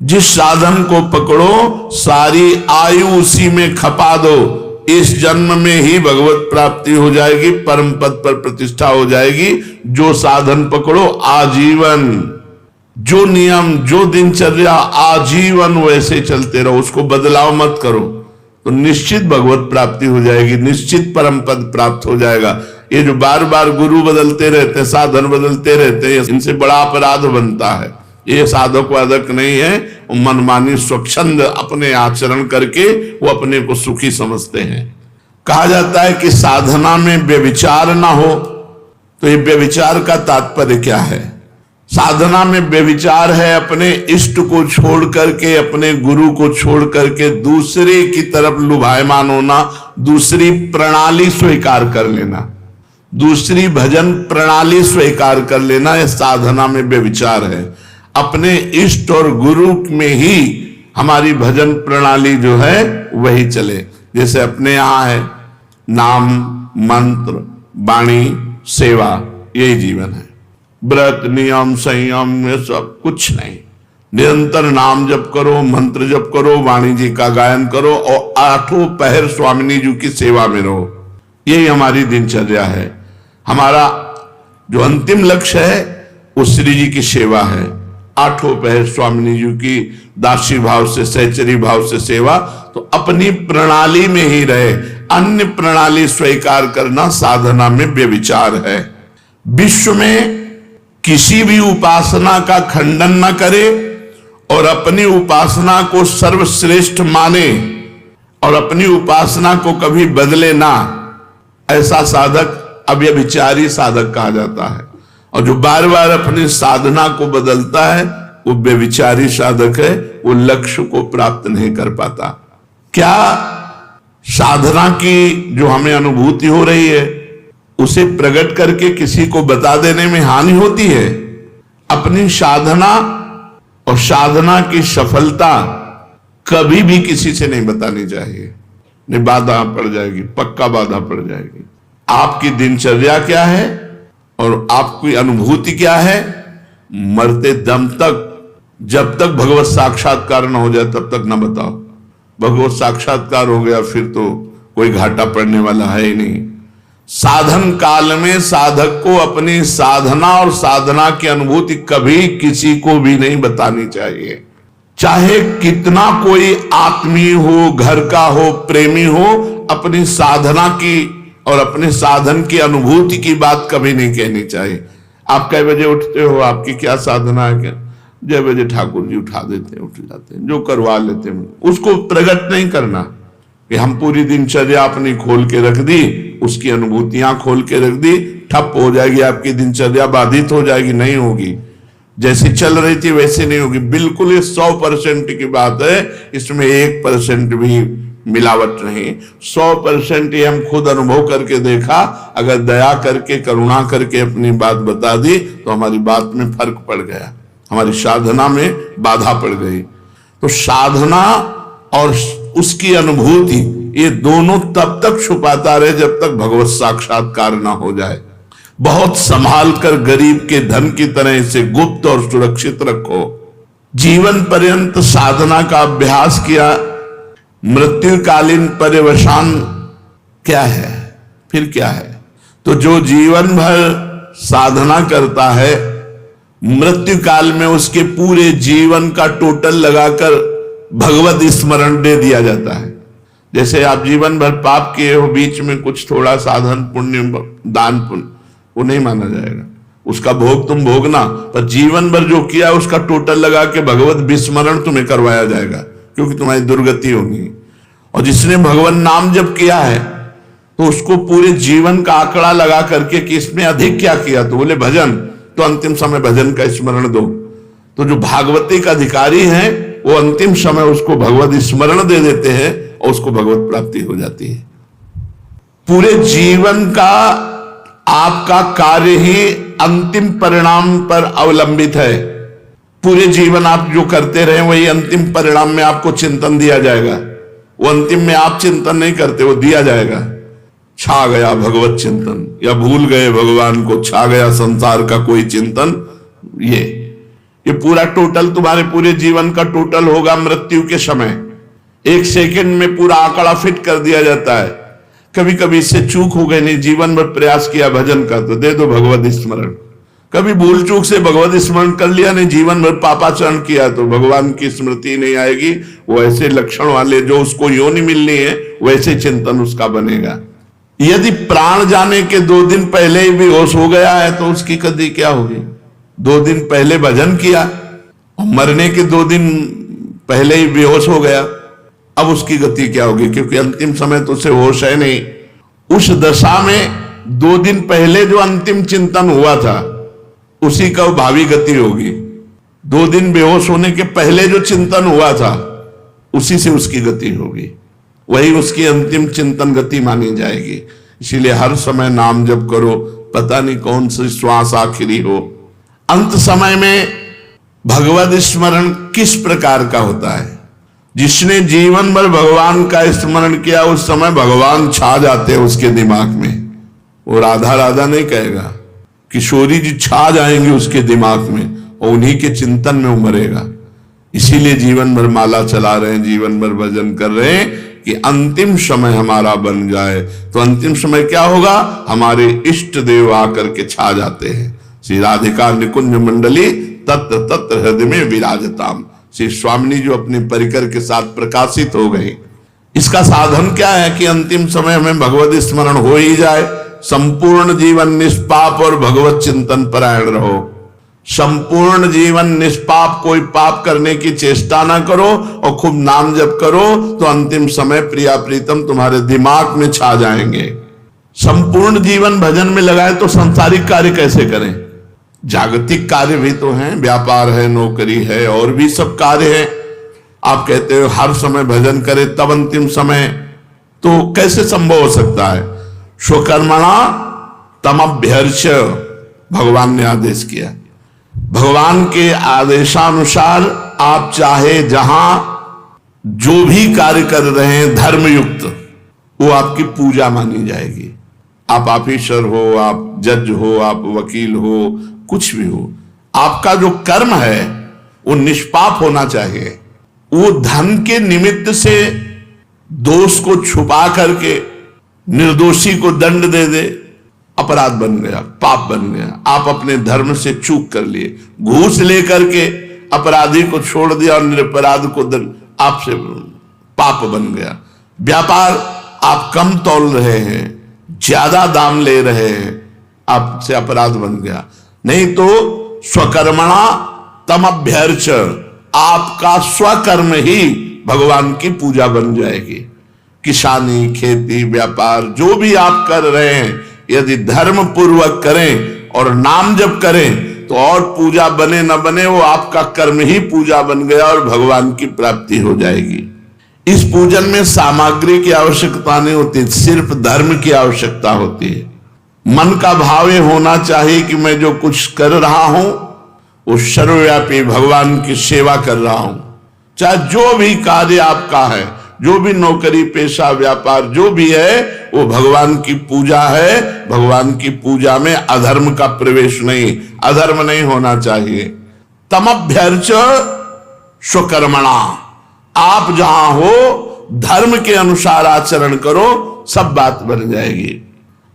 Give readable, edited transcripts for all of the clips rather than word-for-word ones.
जिस साधन को पकड़ो सारी आयु उसी में खपा दो, इस जन्म में ही भगवत प्राप्ति हो जाएगी, परम पद पर प्रतिष्ठा हो जाएगी। जो साधन पकड़ो आजीवन, जो नियम जो दिनचर्या आजीवन वैसे चलते रहो, उसको बदलाव मत करो, तो निश्चित भगवत प्राप्ति हो जाएगी, निश्चित परम पद प्राप्त हो जाएगा। ये जो बार बार गुरु बदलते रहते हैं, साधन बदलते रहते हैं, इनसे बड़ा अपराध बनता है। ये साधक वादक नहीं है, वो मनमानी स्वच्छंद अपने आचरण करके वो अपने को सुखी समझते हैं। कहा जाता है कि साधना में व्यभिचार ना हो, तो ये व्यभिचार का तात्पर्य क्या है? साधना में व्यभिचार है अपने इष्ट को छोड़ करके, अपने गुरु को छोड़ करके दूसरे की तरफ लुभायमान होना, दूसरी प्रणाली स्वीकार कर लेना, दूसरी भजन प्रणाली स्वीकार कर लेना, यह साधना में व्यभिचार है। अपने इष्ट और गुरु में ही हमारी भजन प्रणाली जो है वही चले। जैसे अपने यहां है नाम मंत्र वाणी सेवा, यही जीवन है। व्रत नियम संयम ये सब कुछ नहीं, निरंतर नाम जप करो, मंत्र जप करो, वाणी जी का गायन करो और आठों पहर स्वामिनी जी की सेवा में रहो। यही हमारी दिनचर्या है। हमारा जो अंतिम लक्ष्य है वो श्री जी की सेवा है। आठों पहर स्वामिनी जी की दासी भाव से सहचरी भाव से सेवा, तो अपनी प्रणाली में ही रहे, अन्य प्रणाली स्वीकार करना साधना में व्यभिचार है। विश्व में किसी भी उपासना का खंडन न करे और अपनी उपासना को सर्वश्रेष्ठ माने और अपनी उपासना को कभी बदले ना, ऐसा साधक अव्यभिचारी साधक कहा जाता है। और जो बार बार अपनी साधना को बदलता है वो व्यभिचारी साधक है, वो लक्ष्य को प्राप्त नहीं कर पाता। क्या साधना की जो हमें अनुभूति हो रही है उसे प्रकट करके किसी को बता देने में हानि होती है? अपनी साधना और साधना की सफलता कभी भी किसी से नहीं बतानी चाहिए, नहीं बाधा पड़ जाएगी, पक्का बाधा पड़ जाएगी। आपकी दिनचर्या क्या है और आपकी अनुभूति क्या है, मरते दम तक, जब तक भगवत साक्षात्कार न हो जाए तब तक न बताओ। भगवत साक्षात्कार हो गया फिर तो कोई घाटा पड़ने वाला है ही नहीं। साधन काल में साधक को अपनी साधना और साधना की अनुभूति कभी किसी को भी नहीं बतानी चाहिए। चाहे कितना कोई आत्मीय हो, घर का हो, प्रेमी हो, अपनी साधना की और अपने साधन की अनुभूति की बात कभी नहीं कहनी चाहिए। आप कै बजे उठते हो, आपकी क्या साधना है, क्या 6 बजे ठाकुर जी उठा देते हैं, उठ जाते हैं, जो करवा लेते हैं, उसको प्रकट नहीं करना कि हम पूरी दिनचर्या अपनी खोल के रख दी, उसकी अनुभूतियां खोल के रख दी, ठप हो जाएगी आपकी दिनचर्या, बाधित हो जाएगी, नहीं होगी। जैसी चल रही थी वैसे नहीं होगी। बिल्कुल ये 100% की बात है, इसमें 1% भी मिलावट नहीं। 100% ये हम खुद अनुभव करके देखा। अगर दया करके करुणा करके अपनी बात बता दी तो हमारी बात में फर्क पड़ गया, हमारी साधना में बाधा पड़ गई। तो साधना और उसकी अनुभूति ये दोनों तब तक छुपाता रहे जब तक भगवत साक्षात्कार ना हो जाए। बहुत संभाल कर गरीब के धन की तरह इसे गुप्त और सुरक्षित रखो। जीवन पर्यंत साधना का अभ्यास किया, मृत्युकालीन पर्यवसान क्या है, फिर क्या है? तो जो जीवन भर साधना करता है, मृत्यु काल में उसके पूरे जीवन का टोटल लगाकर भगवत स्मरण दे दिया जाता है। जैसे आप जीवन भर पाप किए हो, बीच में कुछ थोड़ा साधन पुण्य दान पुण्य, वो नहीं माना जाएगा, उसका भोग तुम भोगना, पर जीवन भर जो किया उसका टोटल लगा के भगवत विस्मरण तुम्हें करवाया जाएगा, क्योंकि तुम्हारी दुर्गति होगी। और जिसने भगवान नाम जप किया है तो उसको पूरे जीवन का आंकड़ा लगा करके कि इसमें अधिक क्या किया, तो बोले भजन, तो अंतिम समय भजन का स्मरण दो। तो जो भागवती का अधिकारी है वो अंतिम समय उसको भगवत स्मरण दे देते हैं और उसको भगवत प्राप्ति हो जाती है। पूरे जीवन का आपका कार्य ही अंतिम परिणाम पर अवलंबित है। पूरे जीवन आप जो करते रहे वही अंतिम परिणाम में आपको चिंतन दिया जाएगा। वो अंतिम में आप चिंतन नहीं करते, वो दिया जाएगा। छा गया भगवत चिंतन, या भूल गए भगवान को, छा गया संसार का कोई चिंतन, ये पूरा टोटल तुम्हारे पूरे जीवन का टोटल होगा मृत्यु के समय। 1 सेकंड में पूरा आंकड़ा फिट कर दिया जाता है। कभी कभी इससे चूक हो गई, नहीं जीवन भर प्रयास किया भजन का, तो दे दो भगवत स्मरण। कभी भूल चूक से भगवत स्मरण कर लिया, नहीं जीवन भर पापाचरण किया, तो भगवान की स्मृति नहीं आएगी। वो ऐसे लक्षण वाले जो उसको योनि मिलनी है वैसे चिंतन उसका बनेगा। यदि प्राण जाने के 2 दिन पहले ही बेहोश हो गया है तो उसकी गति क्या होगी? 2 दिन पहले भजन किया और मरने के 2 दिन पहले ही बेहोश हो गया, अब उसकी गति क्या होगी? क्योंकि अंतिम समय तो उसे होश है नहीं। उस दशा में 2 दिन पहले जो अंतिम चिंतन हुआ था उसी का भावी गति होगी। 2 दिन बेहोश होने के पहले जो चिंतन हुआ था उसी से उसकी गति होगी, वही उसकी अंतिम चिंतन गति मानी जाएगी। इसीलिए हर समय नाम जप करो, पता नहीं कौन सी श्वास आखिरी हो। अंत समय में भगवत स्मरण किस प्रकार का होता है? जिसने जीवन भर भगवान का स्मरण किया उस समय भगवान छा जाते हैं उसके दिमाग में। वो राधा राधा नहीं कहेगा, किशोरी जी छा जाएंगे उसके दिमाग में और उन्हीं के चिंतन में उमरेगा। इसीलिए जीवन भर माला चला रहे हैं, जीवन भर भजन कर रहे हैं कि अंतिम समय हमारा बन जाए। तो अंतिम समय क्या होगा? हमारे इष्ट देव आकर के छा जाते हैं। श्री राधिका निकुंज मंडली तत्र तत्र हृदय में विराजताम। श्री स्वामिनी जो अपने परिकर के साथ प्रकाशित हो गई। इसका साधन क्या है कि अंतिम समय हमें भगवत स्मरण हो ही जाए। संपूर्ण जीवन निष्पाप और भगवत चिंतन परायण रहो। संपूर्ण जीवन निष्पाप, कोई पाप करने की चेष्टा ना करो और खूब नाम जप करो, तो अंतिम समय प्रिया प्रीतम तुम्हारे दिमाग में छा जाएंगे। संपूर्ण जीवन भजन में लगाए तो सांसारिक कार्य कैसे करें? जागतिक कार्य भी तो हैं, व्यापार है, नौकरी है, और भी सब कार्य है। आप कहते हो हर समय भजन करे तब अंतिम समय, तो कैसे संभव हो सकता है? स्वकर्मणा तमभ्यर्च भगवान ने आदेश किया। भगवान के आदेशानुसार आप चाहे जहां जो भी कार्य कर रहे हैं धर्मयुक्त, वो आपकी पूजा मानी जाएगी। आप ऑफिसर हो, आप जज हो, आप वकील हो, कुछ भी हो, आपका जो कर्म है वो निष्पाप होना चाहिए। वो धन के निमित्त से दोष को छुपा करके निर्दोषी को दंड दे दे, अपराध बन गया, पाप बन गया। आप अपने धर्म से चूक कर लिए, घूस लेकर के अपराधी को छोड़ दिया और निरपराध को दंड, आपसे पाप बन गया। व्यापार आप कम तौल रहे हैं, ज्यादा दाम ले रहे हैं, आपसे अपराध बन गया। नहीं तो स्वकर्मणा तमभ्यर्च, आपका स्वकर्म ही भगवान की पूजा बन जाएगी। किसानी, खेती, व्यापार जो भी आप कर रहे हैं यदि धर्म पूर्वक करें और नाम जप करें तो और पूजा बने न बने, वो आपका कर्म ही पूजा बन गया और भगवान की प्राप्ति हो जाएगी। इस पूजन में सामग्री की आवश्यकता नहीं होती, सिर्फ धर्म की आवश्यकता होती है। मन का भाव ये होना चाहिए कि मैं जो कुछ कर रहा हूं वो सर्वव्यापी भगवान की सेवा कर रहा हूं। चाहे जो भी कार्य आपका है, जो भी नौकरी, पेशा, व्यापार जो भी है, वो भगवान की पूजा है। भगवान की पूजा में अधर्म का प्रवेश नहीं, अधर्म नहीं होना चाहिए। तमभ्यर्च स्वकर्मणा, आप जहां हो धर्म के अनुसार आचरण करो, सब बात बन जाएगी।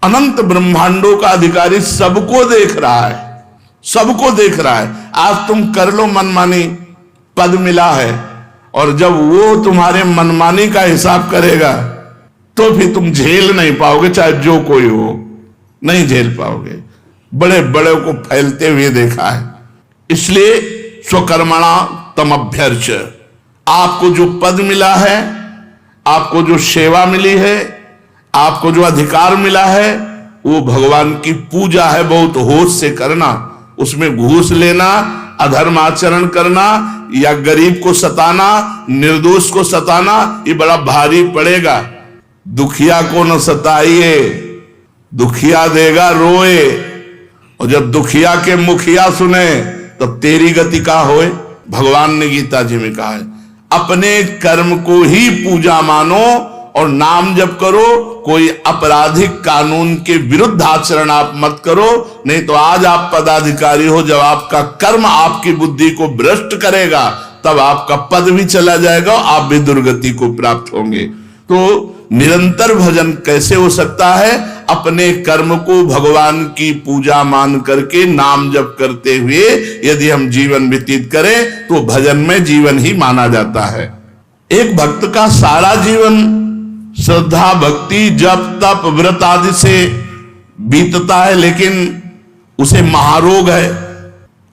अनंत ब्रह्मांडों का अधिकारी सबको देख रहा है, सबको देख रहा है। आज तुम कर लो मनमानी, पद मिला है, और जब वो तुम्हारे मनमानी का हिसाब करेगा तो फिर तुम झेल नहीं पाओगे, चाहे जो कोई हो, नहीं झेल पाओगे। बड़े बड़े को फैलते हुए देखा है। इसलिए स्वकर्मणा तमभ्यर्च, आपको जो पद मिला है, आपको जो सेवा मिली है, आपको जो अधिकार मिला है, वो भगवान की पूजा है। बहुत होश से करना, उसमें घूस लेना, अधर्म आचरण करना या गरीब को सताना, निर्दोष को सताना, ये बड़ा भारी पड़ेगा। दुखिया को न सताइए, दुखिया देगा रोए, और जब दुखिया के मुखिया सुने तब तेरी गति का होए। भगवान ने गीता जी में कहा है, अपने कर्म को ही पूजा मानो और नाम जप करो। कोई आपराधिक कानून के विरुद्ध आचरण आप मत करो, नहीं तो आज आप पदाधिकारी हो, जब आपका कर्म आपकी बुद्धि को भ्रष्ट करेगा तब आपका पद भी चला जाएगा, आप भी दुर्गति को प्राप्त होंगे। तो निरंतर भजन कैसे हो सकता है? अपने कर्म को भगवान की पूजा मान करके नाम जप करते हुए यदि हम जीवन व्यतीत करें तो भजन में जीवन ही माना जाता है। एक भक्त का सारा जीवन श्रद्धा भक्ति जप तप व्रत आदि से बीतता है, लेकिन उसे महारोग है,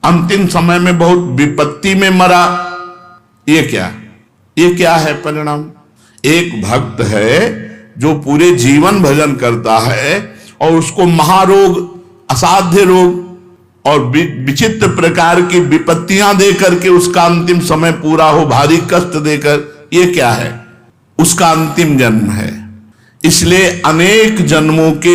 अंतिम समय में बहुत विपत्ति में मरा। ये क्या है परिणाम? एक भक्त है जो पूरे जीवन भजन करता है और उसको महारोग, असाध्य रोग और विचित्र प्रकार की विपत्तियां देकर के उसका अंतिम समय पूरा हो, भारी कष्ट देकर, ये क्या है? उसका अंतिम जन्म है। इसलिए अनेक जन्मों के